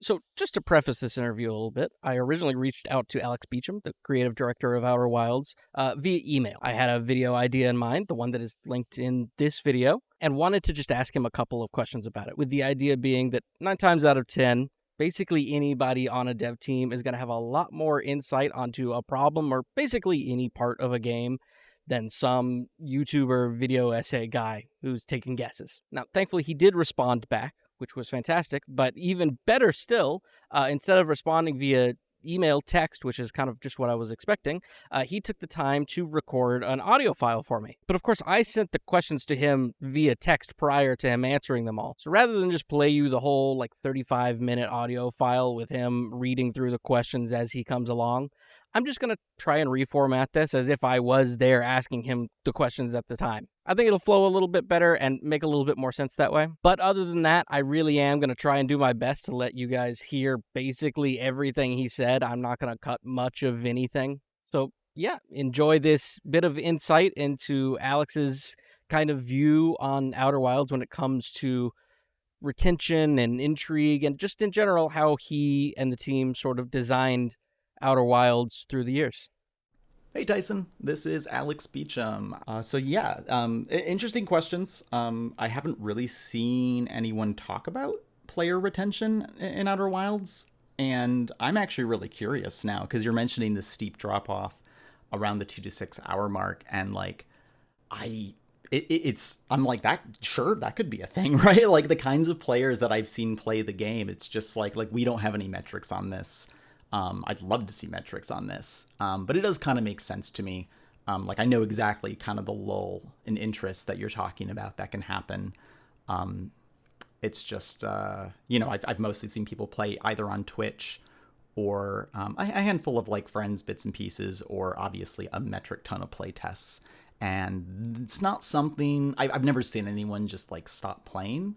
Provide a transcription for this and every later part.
So, just to preface this interview a little bit, I originally reached out to Alex Beachum, the creative director of Outer Wilds, via email. I had a video idea in mind, the one that is linked in this video, and wanted to just ask him a couple of questions about it, with the idea being that 9 times out of 10, basically anybody on a dev team is going to have a lot more insight onto a problem or basically any part of a game than some YouTuber video essay guy who's taking guesses. Now, thankfully, he did respond back, which was fantastic. But even better still, instead of responding via email text, which is kind of just what I was expecting, he took the time to record an audio file for me. But of course, I sent the questions to him via text prior to him answering them all. So rather than just play you the whole 35-minute audio file with him reading through the questions as he comes along, I'm just going to try and reformat this as if I was there asking him the questions at the time. I think it'll flow a little bit better and make a little bit more sense that way. But other than that, I really am going to try and do my best to let you guys hear basically everything he said. I'm not going to cut much of anything. So yeah, enjoy this bit of insight into Alex's kind of view on Outer Wilds when it comes to retention and intrigue and just in general how he and the team sort of designed Outer Wilds through the years. Hey Tyson, this is Alex Beachum. Interesting questions. I haven't really seen anyone talk about player retention in Outer Wilds, and I'm actually really curious now because you're mentioning this steep drop off around the 2 to 6 hour mark, and I'm like that. Sure, that could be a thing, right? Like the kinds of players that I've seen play the game, it's just like we don't have any metrics on this. I'd love to see metrics on this, but it does kind of make sense to me. I know exactly kind of the lull in interest that you're talking about that can happen. It's just, I've mostly seen people play either on Twitch or a handful of friends, bits and pieces, or obviously a metric ton of play tests. And it's not something I've never seen anyone just stop playing.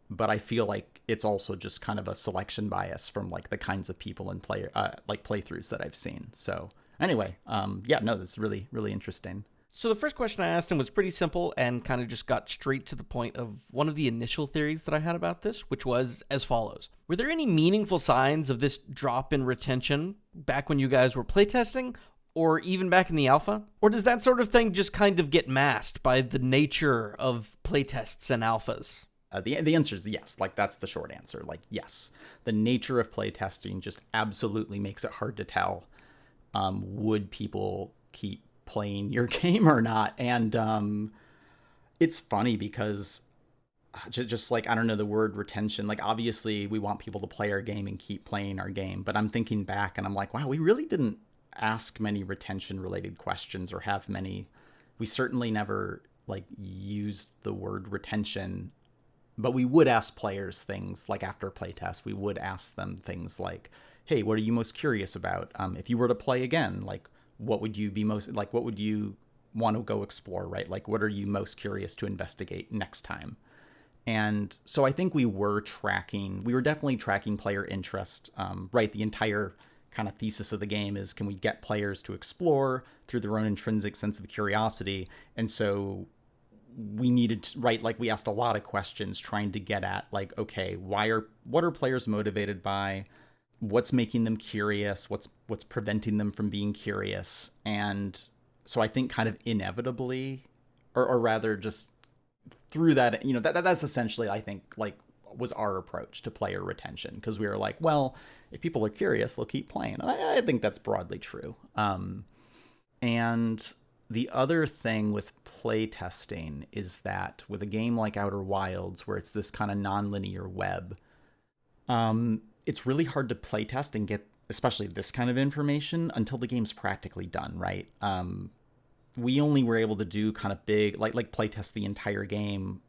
But I feel like it's also just kind of a selection bias from the kinds of people and playthroughs that I've seen. So anyway, this is really, really interesting. So the first question I asked him was pretty simple and kind of just got straight to the point of one of the initial theories that I had about this, which was as follows. Were there any meaningful signs of this drop in retention back when you guys were playtesting, or even back in the alpha? Or does that sort of thing just kind of get masked by the nature of playtests and alphas? The answer is yes. That's the short answer. Yes. The nature of playtesting just absolutely makes it hard to tell would people keep playing your game or not. And it's funny because just I don't know, the word retention, obviously we want people to play our game and keep playing our game. But I'm thinking back and I'm like, wow, we really didn't ask many retention related questions or have many. We certainly never used the word retention. But we would ask players things after a playtest. We would ask them things like, hey, what are you most curious about? If you were to play again, what would you be most, what would you want to go explore, right? What are you most curious to investigate next time? And so I think we were definitely tracking player interest, right? The entire kind of thesis of the game is, can we get players to explore through their own intrinsic sense of curiosity? And so we needed to, right, we asked a lot of questions trying to get at okay, what are players motivated by? What's making them curious? What's preventing them from being curious? And so I think kind of inevitably, or rather just through that, that's essentially, I think, was our approach to player retention, because we were like, well, if people are curious, they'll keep playing. And I think that's broadly true. And the other thing with playtesting is that with a game like Outer Wilds, where it's this kind of nonlinear web, it's really hard to playtest and get especially this kind of information until the game's practically done, right? We only were able to do kind of big, playtest the entire game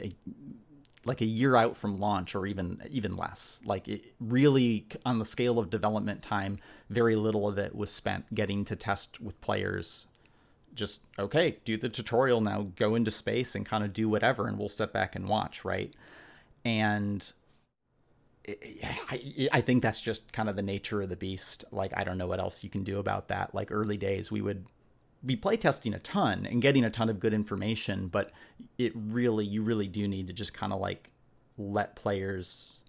a year out from launch, or even less. It really, on the scale of development time, very little of it was spent getting to test with players. Just, okay, do the tutorial now, go into space and kind of do whatever, and we'll step back and watch, right? And I think that's just kind of the nature of the beast. I don't know what else you can do about that. Early days, we would be playtesting a ton and getting a ton of good information, but you really do need to just kind of let players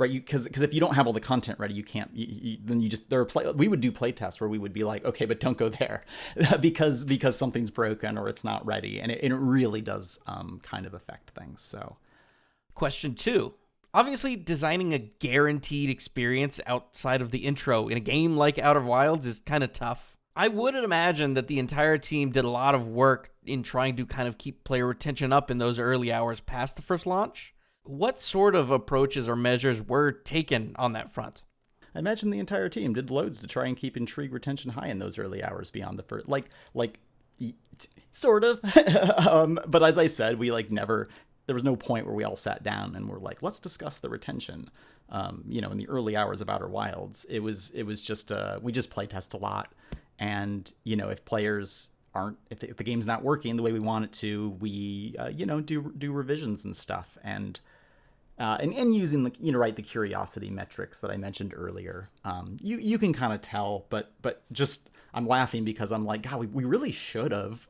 right? Because if you don't have all the content ready, you can't. Then you just we would do play tests where we would be like, okay, but don't go there because something's broken or it's not ready, and it really does kind of affect things. So, Question 2. Obviously, designing a guaranteed experience outside of the intro in a game like Outer Wilds is kind of tough. I would imagine that the entire team did a lot of work in trying to kind of keep player retention up in those early hours past the first launch. What sort of approaches or measures were taken on that front? I imagine the entire team did loads to try and keep intrigue retention high in those early hours beyond the first, sort of. But as I said, we never. There was no point where we all sat down and were like, let's discuss the retention. In the early hours of Outer Wilds, it was just we just play test a lot, and if players aren't, if the game's not working the way we want it to, we do revisions and stuff, and using the curiosity metrics that I mentioned earlier. You can kind of tell, but just. I'm laughing because I'm like, God, we really should have,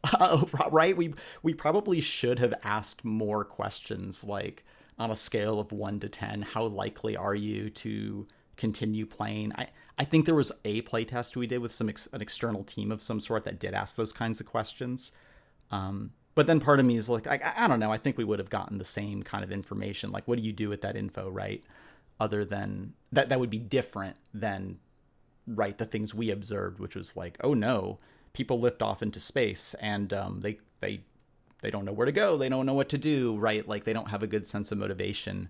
right? We probably should have asked more questions, like on a scale of 1 to 10, how likely are you to continue playing? I think there was a playtest we did with an external team of some sort that did ask those kinds of questions. But then part of me is like, I don't know. I think we would have gotten the same kind of information. Like, what do you do with that info, right? Other than that would be different than, right, the things we observed, which was like, oh no, people lift off into space and they don't know where to go, they don't know what to do, right? Like, they don't have a good sense of motivation.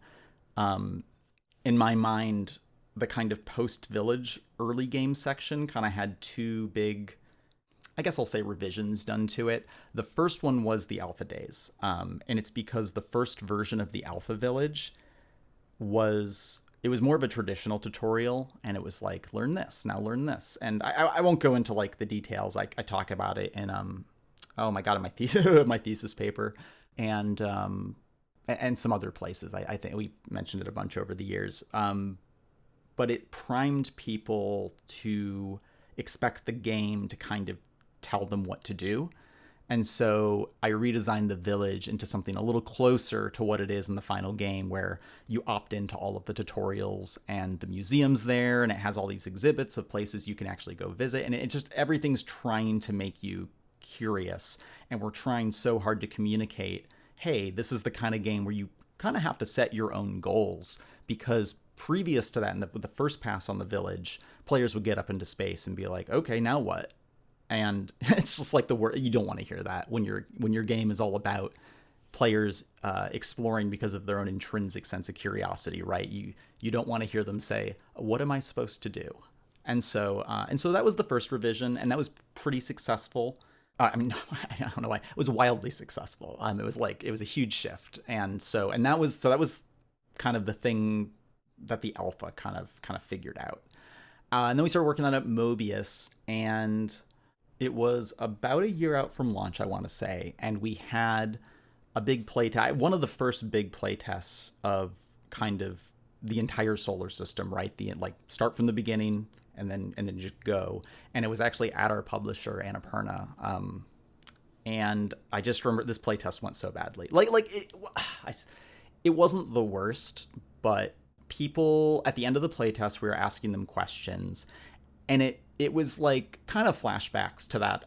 In my mind, the kind of post-village early game section kind of had two big, I guess I'll say, revisions done to it. The first one was the alpha days, and it's because the first version of the alpha village was more of a traditional tutorial, and it was like, learn this, now learn this. And I won't go into the details. I talk about it in oh my God, in my thesis my thesis paper, and some other places. I think we mentioned it a bunch over the years. But it primed people to expect the game to kind of tell them what to do. And so I redesigned the village into something a little closer to what it is in the final game, where you opt into all of the tutorials and the museums there, and it has all these exhibits of places you can actually go visit. And it just, everything's trying to make you curious. And we're trying so hard to communicate, hey, this is the kind of game where you kind of have to set your own goals, because previous to that, in the first pass on the village, players would get up into space and be like, okay, now what? And it's just like the word, you don't want to hear that when your game is all about players exploring because of their own intrinsic sense of curiosity, right? You don't want to hear them say, what am I supposed to do? And so that was the first revision, and that was pretty successful. I don't know why. It was wildly successful. It was a huge shift. And that was kind of the thing that the alpha kind of figured out. And then we started working on it, Mobius, and it was about a year out from launch, I want to say, and we had a big playtest, one of the first big playtests of kind of the entire solar system, right? Start from the beginning and then just go. And it was actually at our publisher, Annapurna. And I just remember this playtest went so badly. It wasn't the worst, but people at the end of the playtest, we were asking them questions, and it was like kind of flashbacks to that,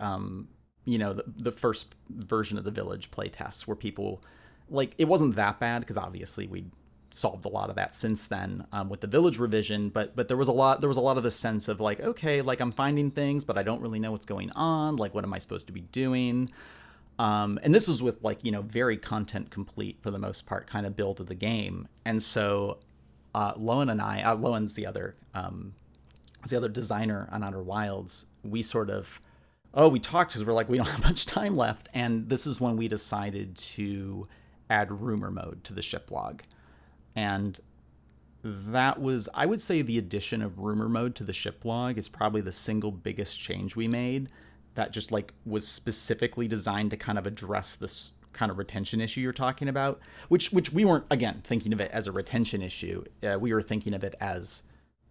the first version of the village playtests, where people, it wasn't that bad because obviously we solved a lot of that since then with the village revision, but there was a lot of the sense of okay, I'm finding things, but I don't really know what's going on. What am I supposed to be doing? And this was with very content complete for the most part kind of build of the game. And so Lowen and I, Lowen's the other designer on Outer Wilds, we sort of, we talked because we're we don't have much time left. And this is when we decided to add rumor mode to the ship log. And that was, I would say, the addition of rumor mode to the ship log is probably the single biggest change we made, that just was specifically designed to kind of address this kind of retention issue you're talking about, which we weren't, again, thinking of it as a retention issue. We were thinking of it as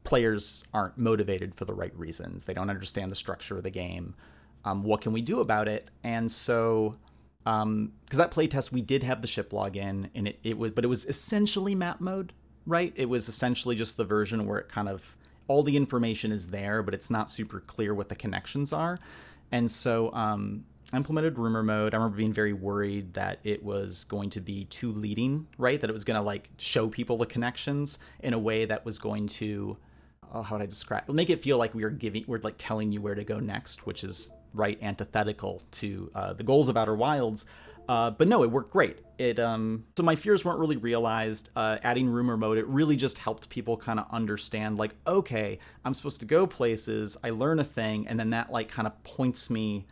players aren't motivated for the right reasons. They don't understand the structure of the game. What can we do about it? And so, because that playtest, we did have the ship log in, and it was essentially map mode. right? It was essentially just the version where it kind of all the information is there, but it's not super clear what the connections are. And so I implemented rumor mode. I remember being very worried that it was going to be too leading, right? That it was going to like show people the connections in a way that was going to, oh, how would I describe? Make it feel like we're like telling you where to go next, which is right antithetical to the goals of Outer Wilds. But no, it worked great. So my fears weren't really realized. Adding rumor mode, it really just helped people kind of understand, like, okay, I'm supposed to go places, I learn a thing, and then that like kind of points me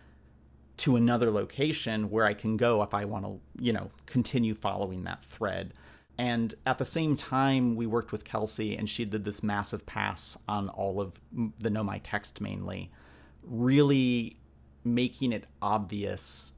to another location where I can go if I want to, continue following that thread. And at the same time, we worked with Kelsey, and she did this massive pass on all of the Know My Text mainly, really making it obvious,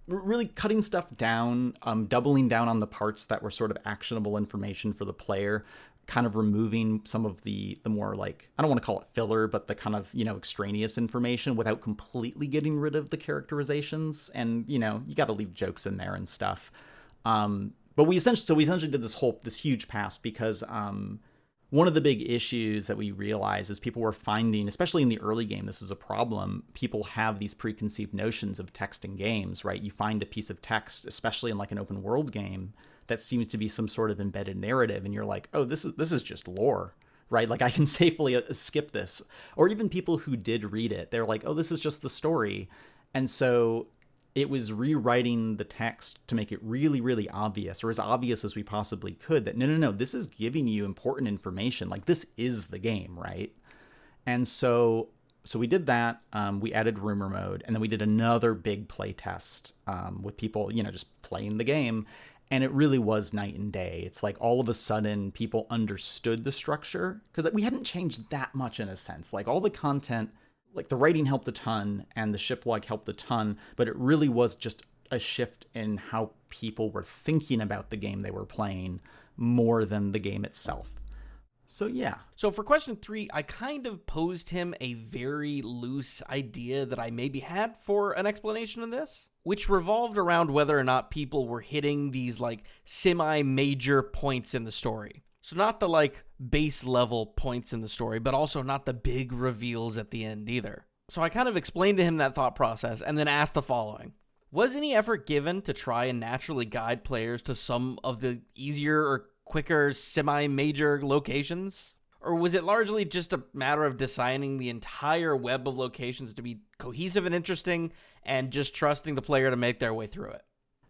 really cutting stuff down, doubling down on the parts that were sort of actionable information for the player, kind of removing some of the more, like, I don't want to call it filler, but the kind of, extraneous information without completely getting rid of the characterizations. And, you got to leave jokes in there and stuff. But we essentially did this huge pass because one of the big issues that we realized is people were finding, especially in the early game, this is a problem. People have these preconceived notions of text in games, right? You find a piece of text, especially in like an open world game, that seems to be some sort of embedded narrative, and you're like, oh, this is just lore, right? Like I can safely skip this. Or even people who did read it, they're like, oh, this is just the story. And so it was rewriting the text to make it really, really obvious, or as obvious as we possibly could, that no, this is giving you important information. Like this is the game, right? And so we did that. We added rumor mode, and then we did another big play test with people, just playing the game. And it really was night and day. It's like all of a sudden people understood the structure, because we hadn't changed that much in a sense. Like all the content, like the writing helped a ton and the ship log helped a ton, but it really was just a shift in how people were thinking about the game they were playing more than the game itself. So yeah. So for question 3, I kind of posed him a very loose idea that I maybe had for an explanation of this, which revolved around whether or not people were hitting these like semi-major points in the story. So not the like base level points in the story, but also not the big reveals at the end either. So I kind of explained to him that thought process and then asked the following. Was any effort given to try and naturally guide players to some of the easier or quicker semi-major locations? Or was it largely just a matter of designing the entire web of locations to be cohesive and interesting and just trusting the player to make their way through it?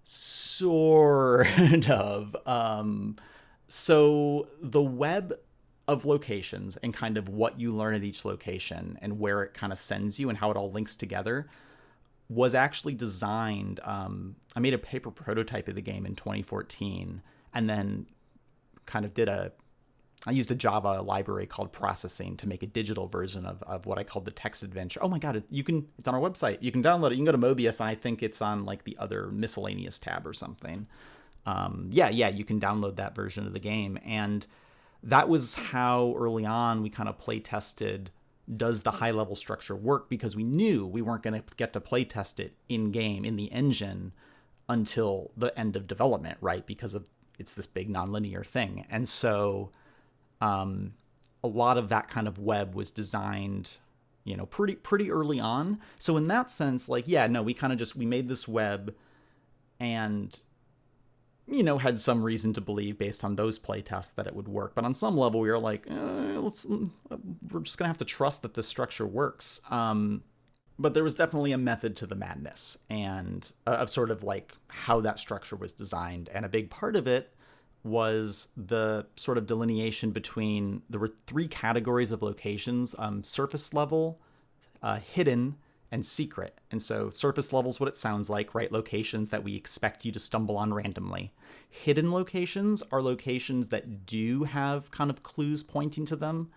Sort of. So the web of locations and kind of what you learn at each location and where it kind of sends you and how it all links together was actually designed. I made a paper prototype of the game in 2014 and then kind of I used a Java library called Processing to make a digital version of what I called the text adventure. Oh my God, it's on our website. You can download it. You can go to Mobius, and I think it's on like the other miscellaneous tab or something. You can download that version of the game. And that was how early on we kind of play tested, does the high level structure work? Because we knew we weren't going to get to play test it in game, in the engine, until the end of development, right? Because it's this big nonlinear thing. And so a lot of that kind of web was designed, pretty early on. So in that sense, we kind of we made this web and had some reason to believe based on those playtests that it would work. But on some level, we were like, we're just going to have to trust that this structure works. But there was definitely a method to the madness and of sort of like how that structure was designed. And a big part of it was the sort of delineation between, there were 3 categories of locations, surface level, hidden, and secret. And so surface level is what it sounds like, right? Locations that we expect you to stumble on randomly. Hidden locations are locations that do have kind of clues pointing to them,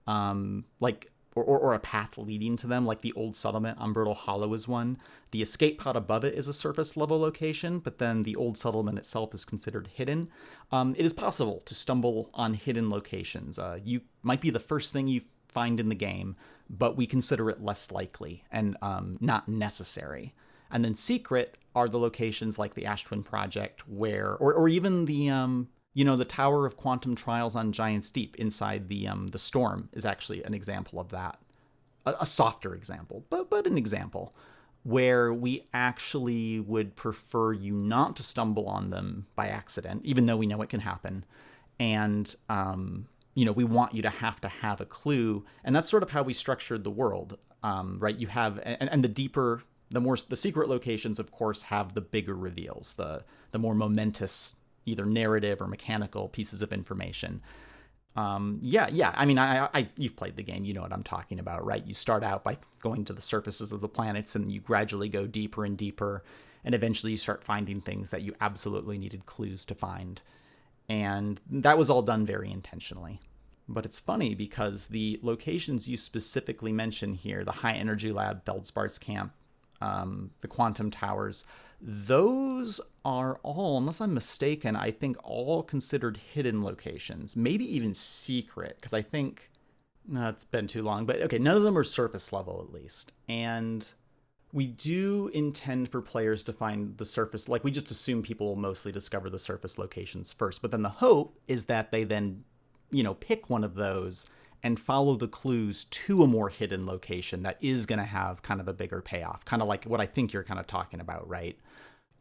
or a path leading to them, like the old settlement on Brittle Hollow is one. The escape pod above it is a surface level location, but then the old settlement itself is considered hidden. It is possible to stumble on hidden locations. You might be the first thing you find in the game, but we consider it less likely and not necessary. And then secret are the locations like the Ash Twin Project, where, or even the The Tower of Quantum Trials on Giant's Deep inside the storm is actually an example of that. A softer example, but an example where we actually would prefer you not to stumble on them by accident, even though we know it can happen. And, we want you to have a clue. And that's sort of how we structured the world, right? You have, and the deeper, the secret locations, of course, have the bigger reveals, the more momentous, either narrative or mechanical pieces of information. Yeah. I mean, you've played the game. You know what I'm talking about, right? You start out by going to the surfaces of the planets, and you gradually go deeper and deeper, and eventually you start finding things that you absolutely needed clues to find. And that was all done very intentionally. But it's funny because the locations you specifically mention here, the High Energy Lab, Feldspar's Camp, the Quantum Towers, those are all, unless I'm mistaken, I think all considered hidden locations, maybe even secret, because I think, no, it's been too long, but okay, none of them are surface level at least. And we do intend for players to find the surface, like we just assume people will mostly discover the surface locations first, but then the hope is that they then, pick one of those and follow the clues to a more hidden location that is going to have kind of a bigger payoff, kind of like what I think you're kind of talking about, right?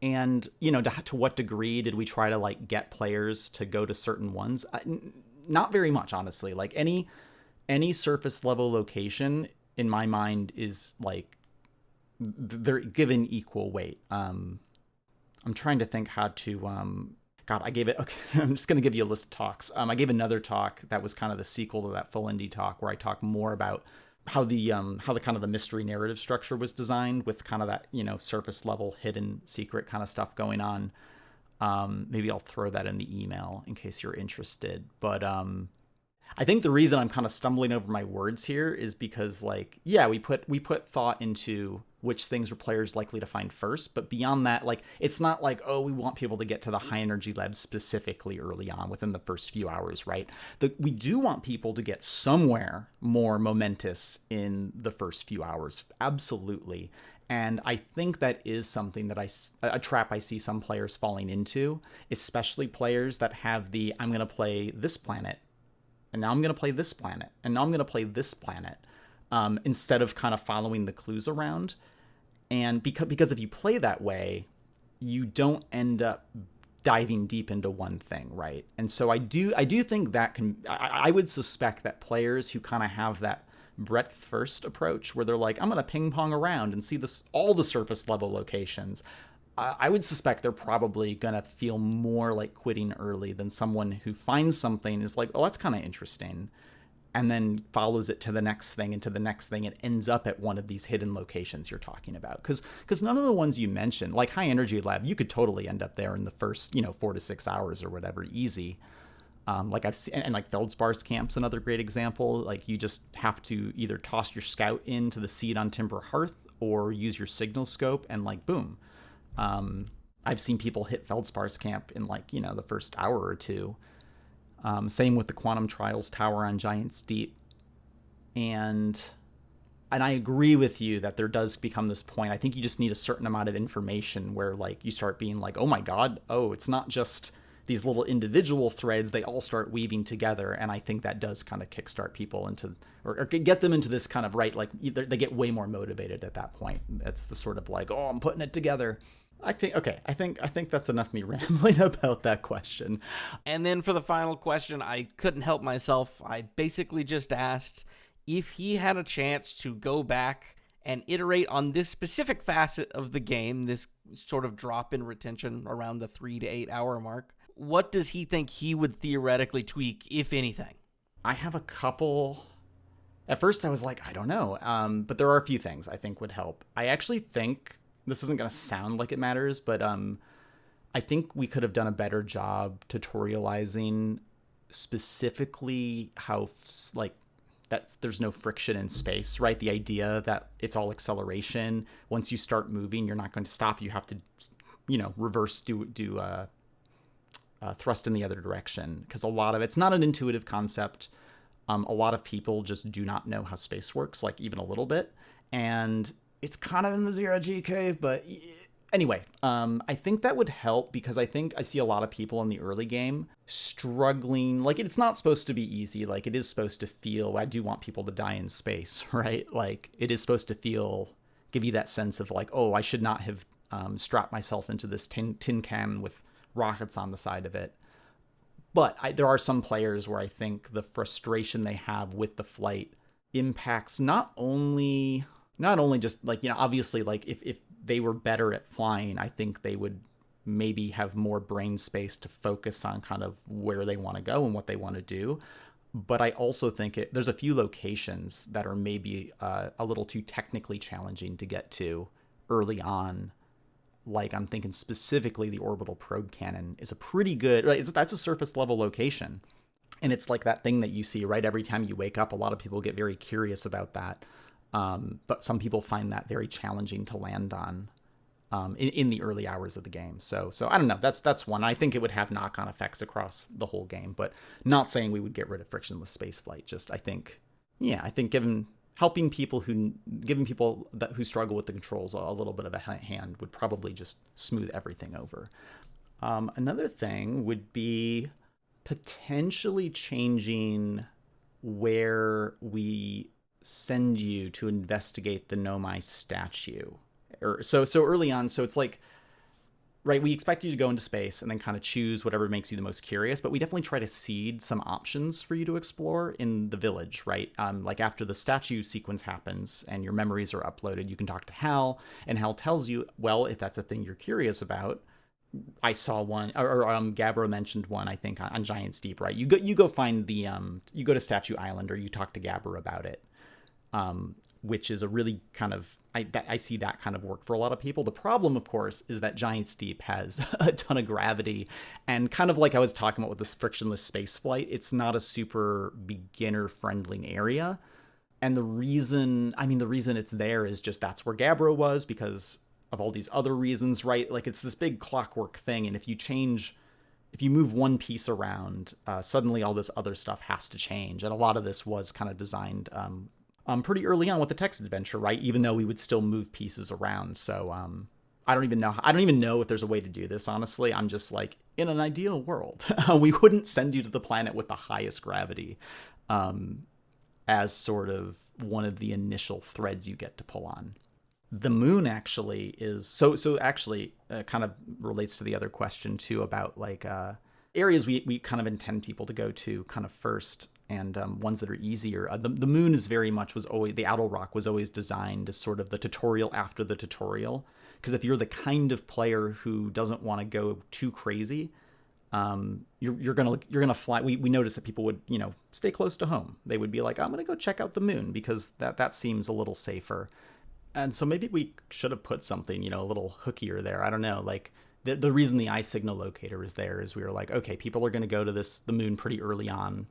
And, to what degree did we try to get players to go to certain ones? Not very much, honestly. Like any surface level location in my mind is they're given equal weight. I'm trying to think how to, God, I gave it, okay, I'm just going to give you a list of talks. I gave another talk that was kind of the sequel to that full indie talk where I talk more about how the kind of the mystery narrative structure was designed with kind of that, surface level hidden secret kind of stuff going on. Maybe I'll throw that in the email in case you're interested. But I think the reason I'm kind of stumbling over my words here is because we put thought into which things are players likely to find first, but beyond that, it's not we want people to get to the High Energy Lab specifically early on within the first few hours, right? We do want people to get somewhere more momentous in the first few hours, absolutely. And I think that is something that a trap I see some players falling into, especially players that have I'm going to play this planet, and now I'm going to play this planet, and now I'm going to play this planet, instead of kind of following the clues around. And because if you play that way, you don't end up diving deep into one thing, right? And so I do think that I would suspect that players who kind of have that breadth first approach, where they're I'm going to ping pong around and see all the surface level locations, I would suspect they're probably going to feel more like quitting early than someone who finds something is oh, that's kind of interesting, and then follows it to the next thing and to the next thing and ends up at one of these hidden locations you're talking about. Because none of the ones you mentioned, like High Energy Lab, you could totally end up there in the first 4 to 6 hours or whatever, easy. I've seen, and Feldspar's Camp's another great example. You just have to either toss your scout into the seat on Timber Hearth or use your signal scope and boom. I've seen people hit Feldspar's Camp in the first hour or two. Same with the Quantum Trials Tower on Giant's Deep. And I agree with you that there does become this point. I think you just need a certain amount of information where you start being oh my God, it's not just these little individual threads, they all start weaving together. And I think that does kind of kickstart people into, or get them into this kind of, right, they get way more motivated at that point. That's the sort of oh, I'm putting it together. I think that's enough me rambling about that question. And then for the final question, I couldn't help myself. I basically just asked if he had a chance to go back and iterate on this specific facet of the game, this sort of drop in retention around the 3 to 8 hour mark. What does he think he would theoretically tweak, if anything? I have a couple. At first I was I don't know. But there are a few things I think would help. I actually think, this isn't going to sound like it matters, but I think we could have done a better job tutorializing specifically how there's no friction in space, right? The idea that it's all acceleration. Once you start moving, you're not going to stop. You have to, reverse, do thrust in the other direction, because a lot of it's not an intuitive concept. A lot of people just do not know how space works, even a little bit, and it's kind of in the zero G cave, but Anyway, I think that would help because I think I see a lot of people in the early game struggling. Like, it's not supposed to be easy. Like, it is supposed to feel, I do want people to die in space, right? Like, it is supposed to feel, give you that sense of like, oh, I should not have strapped myself into this tin can with rockets on the side of it. But there are some players where I think the frustration they have with the flight impacts not only just like, obviously, like if they were better at flying, I think they would maybe have more brain space to focus on kind of where they want to go and what they want to do. But I also think there's a few locations that are maybe a little too technically challenging to get to early on. Like, I'm thinking specifically the orbital probe cannon is a pretty good, right? That's a surface level location. And it's like that thing that you see, right? Every time you wake up, a lot of people get very curious about that. But some people find that very challenging to land on in the early hours of the game. So I don't know. That's one. I think it would have knock-on effects across the whole game, but not saying we would get rid of frictionless spaceflight. Just I think giving people who struggle with the controls a little bit of a hand would probably just smooth everything over. Another thing would be potentially changing where we send you to investigate the Nomai statue. So early on, so it's like, right, we expect you to go into space and then kind of choose whatever makes you the most curious, but we definitely try to seed some options for you to explore in the village, right? Like after the statue sequence happens and your memories are uploaded, you can talk to Hal, and Hal tells you, well, if that's a thing you're curious about. I saw one, or Gabbro mentioned one, I think, on Giant's Deep, right? You go find the, you go to Statue Island, or you talk to Gabbro about it. Which is a really kind of, I see that kind of work for a lot of people. The problem, of course, is that Giant's Deep has a ton of gravity, and kind of like I was talking about with this frictionless space flight, it's not a super beginner-friendly area. And the reason it's there is just that's where Gabbro was, because of all these other reasons, right? Like, it's this big clockwork thing, and if you move one piece around, suddenly all this other stuff has to change. And a lot of this was kind of designed pretty early on with the text adventure, right? Even though we would still move pieces around. So I don't even know if there's a way to do this, honestly. I'm just like, in an ideal world, we wouldn't send you to the planet with the highest gravity as sort of one of the initial threads you get to pull on. The moon actually is so actually kind of relates to the other question too about like areas we kind of intend people to go to kind of first, and ones that are easier. The moon is very much the Outer Rock was always designed as sort of the tutorial after the tutorial, because if you're the kind of player who doesn't want to go too crazy, you're gonna fly. We noticed that people would stay close to home. They would be like, I'm gonna go check out the moon because that seems a little safer. And so maybe we should have put something, a little hookier there. I don't know. Like the reason the iSignal locator is there is we were like, okay, people are going to go to the moon pretty early on.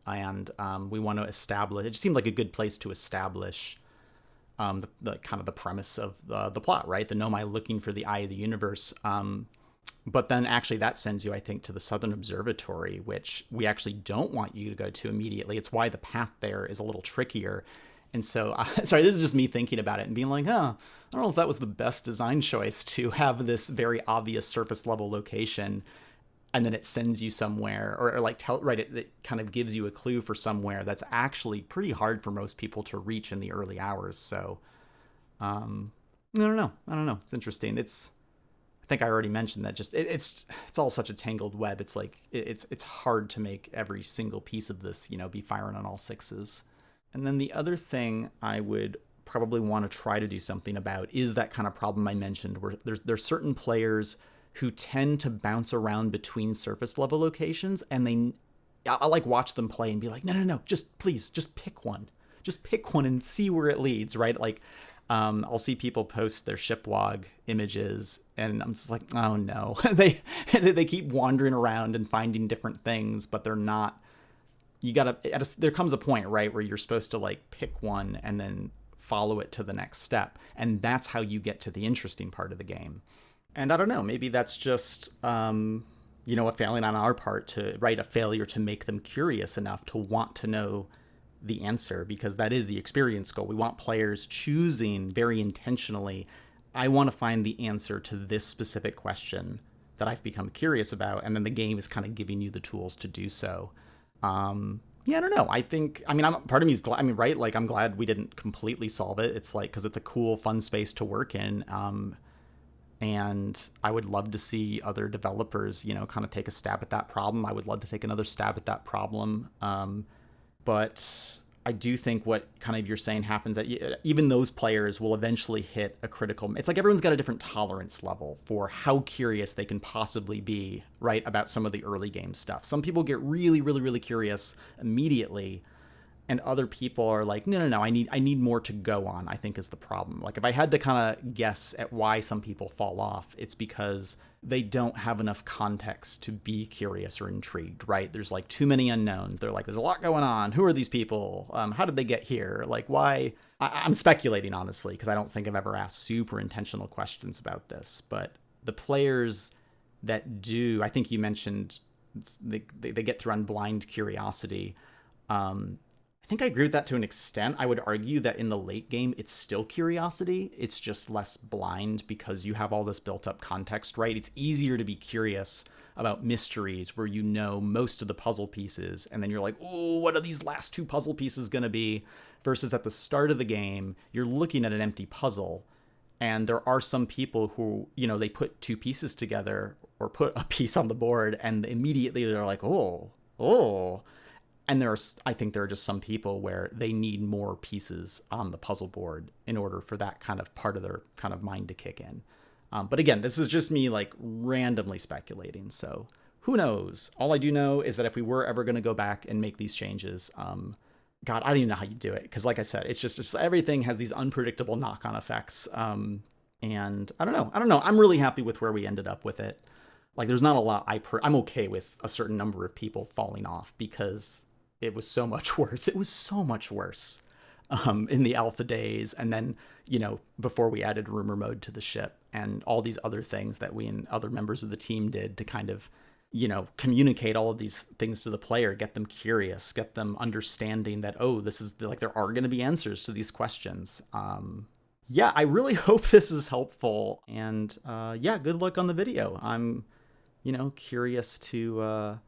And we want to establish, it just seemed like a good place to establish the kind of the premise of the plot, right? The Nomai looking for the eye of the universe. But then actually that sends you, I think, to the Southern Observatory, which we actually don't want you to go to immediately. It's why the path there is a little trickier. And so, sorry, this is just me thinking about it and being like, I don't know if that was the best design choice to have this very obvious surface level location, and then it sends you somewhere, or like it kind of gives you a clue for somewhere that's actually pretty hard for most people to reach in the early hours. So, I don't know. It's interesting. I think I already mentioned that. Just it's all such a tangled web. It's like it's hard to make every single piece of this, be firing on all sixes. And then the other thing I would probably want to try to do something about is that kind of problem I mentioned, where there's certain players who tend to bounce around between surface level locations, and I like watch them play and be like, no, just pick one. Just pick one and see where it leads, right? Like, I'll see people post their ship log images, and I'm just like, oh no. they keep wandering around and finding different things, but they're not. There comes a point, right, where you're supposed to like pick one and then follow it to the next step. And that's how you get to the interesting part of the game. And I don't know, maybe that's just, a failing on our part a failure to make them curious enough to want to know the answer, because that is the experience goal. We want players choosing very intentionally I want to find the answer to this specific question that I've become curious about, and then the game is kind of giving you the tools to do so. Yeah, I don't know. I think, I mean, part of me is glad, I mean, right? Like, I'm glad we didn't completely solve it. It's like, because it's a cool, fun space to work in. And I would love to see other developers, you know, kind of take a stab at that problem. I would love to take another stab at that problem. But I do think what kind of you're saying happens that even those players will eventually hit a critical. It's like everyone's got a different tolerance level for how curious they can possibly be, right, about some of the early game stuff. Some people get really, really, really curious immediately, and other people are like, no, I need more to go on, I think is the problem. Like, if I had to kind of guess at why some people fall off, it's because they don't have enough context to be curious or intrigued, right? There's like too many unknowns. They're like, there's a lot going on. Who are these people? How did they get here? Like, why? I'm speculating, honestly, because I don't think I've ever asked super intentional questions about this. But the players that do, I think you mentioned they get through on blind curiosity. I think I agree with that to an extent. I would argue that in the late game, it's still curiosity. It's just less blind because you have all this built up context, right? It's easier to be curious about mysteries where you know most of the puzzle pieces, and then you're like, oh, what are these last two puzzle pieces going to be? Versus at the start of the game, you're looking at an empty puzzle, and there are some people who, you know, they put two pieces together or put a piece on the board, and immediately they're like, oh. And I think there are just some people where they need more pieces on the puzzle board in order for that kind of part of their kind of mind to kick in. But again, this is just me like randomly speculating. So who knows? All I do know is that if we were ever going to go back and make these changes, God, I don't even know how you do it. Because like I said, it's just everything has these unpredictable knock-on effects. And I don't know. I'm really happy with where we ended up with it. Like, there's not a lot I'm okay with a certain number of people falling off because it was so much worse. It was so much worse in the alpha days. And then, you know, before we added rumor mode to the ship and all these other things that we and other members of the team did to kind of, you know, communicate all of these things to the player, get them curious, get them understanding that, oh, this is like, there are going to be answers to these questions. Yeah, I really hope this is helpful. And yeah, good luck on the video. I'm, you know, curious to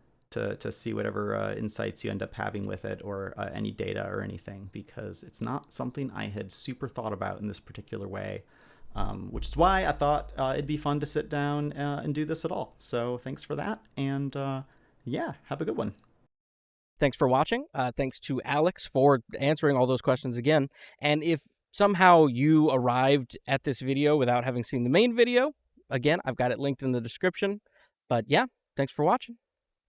see whatever insights you end up having with it, or any data or anything, because it's not something I had super thought about in this particular way, which is why I thought it'd be fun to sit down and do this at all. So thanks for that, and yeah, have a good one. Thanks for watching. Thanks to Alex for answering all those questions again. And if somehow you arrived at this video without having seen the main video, again, I've got it linked in the description. But yeah, thanks for watching.